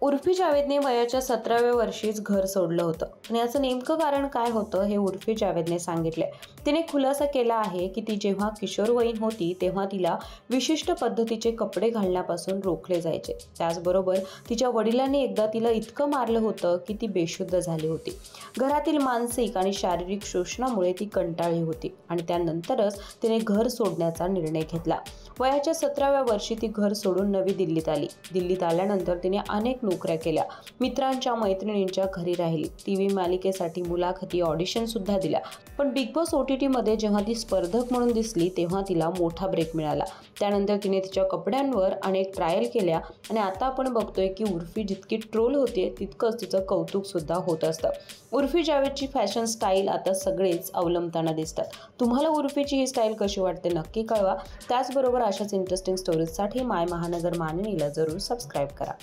उर्फी जावेदने वयाच्या 17व्या वर्षीच घर सोडलं होतं आणि याचं नेमकं कारण काय होतं हे उर्फी जावेदने सांगितले। तिने खुलासा केला आहे की ती जेव्हा किशोरवयीन होती तेव्हा तिला विशिष्ट पद्धतीचे कपडे घालण्यापासून रोखले जायचे। त्याचबरोबर तिच्या वडिलांनी एकदा तिला इतकं मारलं होतं की ती बेशुद्ध झाली होती। घरातील मानसिक आणि शारीरिक शोषणामुळे ती कंटाळली होती आणि त्यानंतरच तिने घर सोडण्याचा निर्णय घेतला। वयाच्या 17व्या वर्षी ती घर सोडून नवी दिल्लीत आली। दिल्लीत आल्यानंतर तिने अनेक नोकऱ्या केल्या, मित्रांच्या मैत्रिणींच्या घरी राहिली, टीव्ही मालिकेसाठी मुलाखती, ऑडिशन सुद्धा दिल्या। पण बिग बॉस OTT मध्ये जेव्हा ती स्पर्धक म्हणून दिसली तेव्हा तिला मोठा ब्रेक मिळाला। त्यानंतर तिने तिच्या कपड्यांवर अनेक ट्रायल केल्या आणि आता आपण बघतोय की उर्फी जितकी ट्रोल होते तितकंच तिचं कौतुक सुद्धा होत असतं। उर्फी जावेदची फॅशन स्टाईल आता सगळेच अवलंबताना दिसतात। तुम्हाला उर्फीची ही स्टाईल कशी वाटते नक्की कळवा। त्याचबरोबर अशाच इंटरेस्टिंग स्टोरीजसाठी माय महानगर मानिनीला जरूर सबस्क्राईब करा।